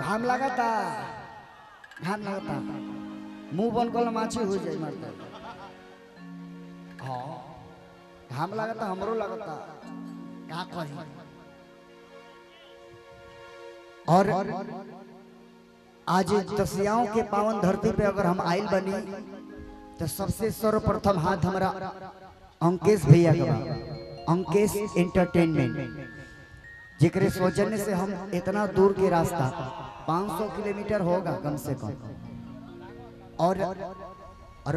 घाम लगाता मुंह बन कल माछी हो जाए मारता। हाँ घाम लगाता हमरो लगाता का करी। और आज तसियाओं के पावन धरती पे अगर हम आइल बनी तो सबसे सर्वप्रथम हाथ हमारा अंकेश भैया का अंकेश एंटरटेनमेंट जिक्र सौजन्य से हम इतना दूर के रास्ता 500 किलोमीटर होगा कम से कम और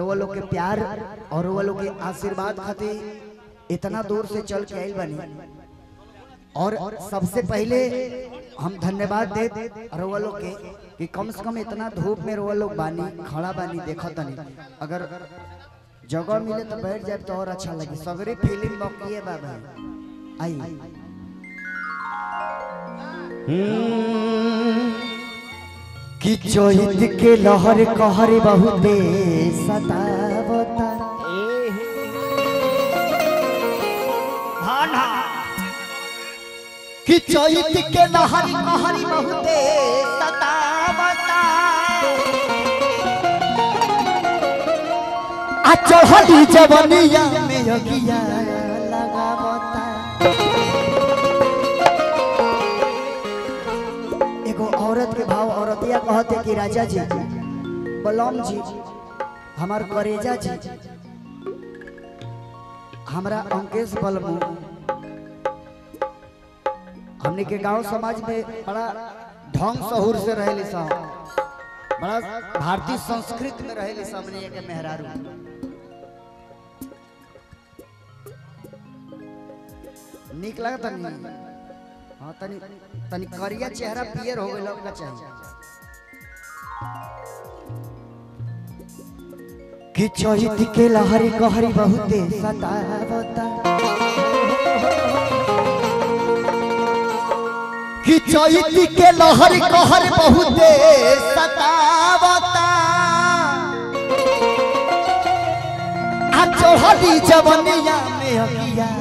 वो लोग के प्यार और वो लोग के आशीर्वाद खातिर इतना दूर से चल के आइल बनी। और सबसे पहले हम धन्यवाद दे और वो लोग के कि कम से कम इतना धूप में वो लोग बानी खड़ा बानी देखो तनी अगर जगह मिले तो बैठ जाए तो और अच्छा लगे। सगरी फीलिंग बाकी है बाबा आई कि चोहित के लहर कहर बहुते सतावता कि चोहित के लहर कहर बहुते सतावता आ चढ़ली जवनिया में अगिया लगावता। औरत के भाव औरतिया कहते कि राजा जी बलम जी हमार करेजा जी हमारा अंकेश बलमू हमने के गांव समाज में बड़ा ढंग सहूर से रहे सा बड़ा भारतीय संस्कृति में रहे सा हमने के मेहरारू निक लगता नहीं। हाँ तनी करिया चेहरा पियर हो गया लगना चाहिए कि चोहित के लहरी कहरी बहुते सतावता कि चोहित के लहरी कहरी बहुते सतावता आ चढ़ली जवनिया में अगिया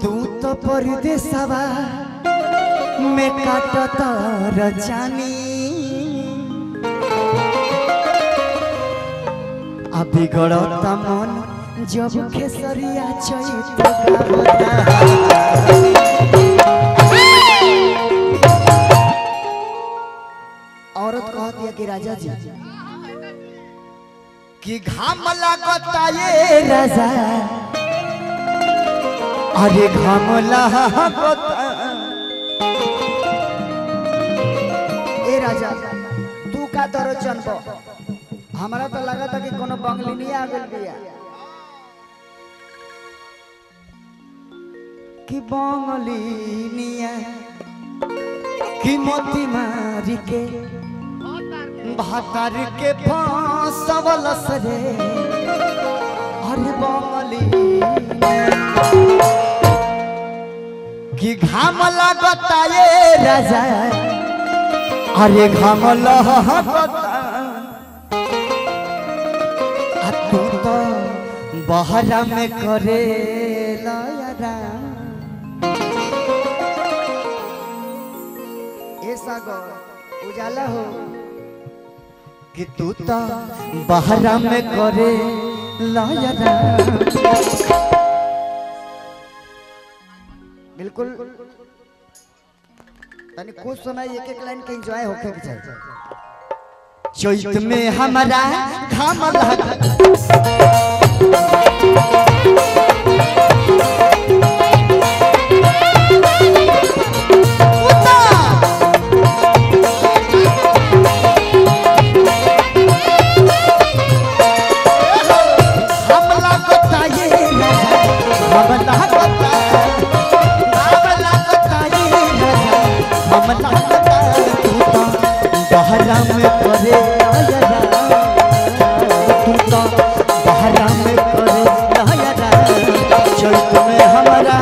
तू तो परदेसवा में काटत रजानी अभी गड़ता मन जब खेसरिया चैत औरत कहती है कि राजा जी कि घाम लागता ये राजा अरे घाम लागता ए राजा तू का दरो जनबो हमारा तो लगा था कि कोनो बंगलिनिया आ गइल बिया कि बंगलिनिया कि मोती मारी के भातार के फांसवल सरे अरे बंगलिनिया कि घाम लागता ये राजा अरे घाम लागता तू तो बहरा में करे लायरा ऐसा गो उजाला हो कि तू तो बहरा में करे लायरा। बिल्कुल तनी कुछ समय एक एक लाइन के एंजॉय होके के चाहिए। चैत में हमारा घाम बहरा में करे तू तो बहरा में करे चैत में हमारा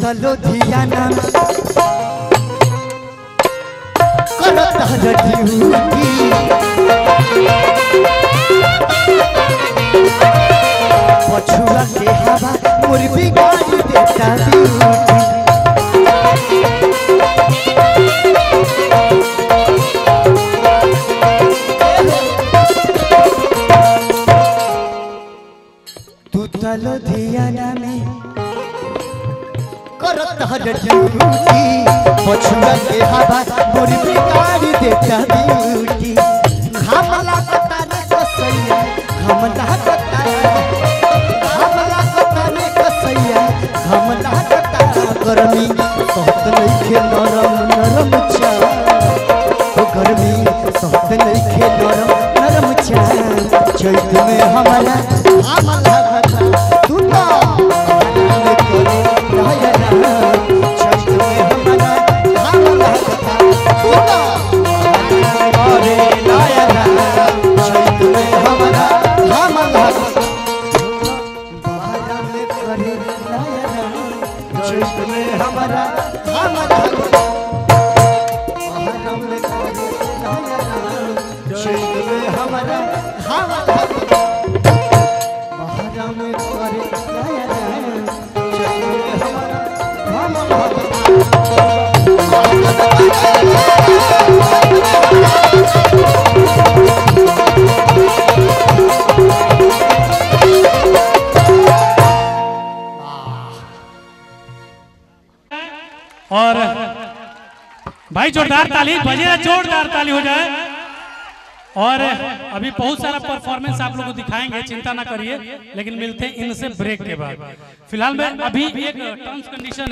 तलो धिया नाम करता ड्यूटी पछुआ के हवा मोर बिगाड़ देता ड्यूटी तू तलो धिया नाम करता ड्यूटी पछुआ के हवा मोर बिगाड़ देता ड्यूटी हमला कताने कसैया हमला कताने कसैया हमला कता गर्मी सहत नइखे नरम नरम चा ओ गर्मी सहत नइखे नरम नरम चा चैत में हमारा हमला कता तू तो और भाई जोरदार ताली बजे, जोरदार ताली हो जाए। और अभी बहुत सारा परफॉर्मेंस आप लोगों को दिखाएंगे, चिंता ना करिए, लेकिन मिलते हैं इनसे ब्रेक के बाद। फिलहाल में अभी एक टर्म्स कंडीशन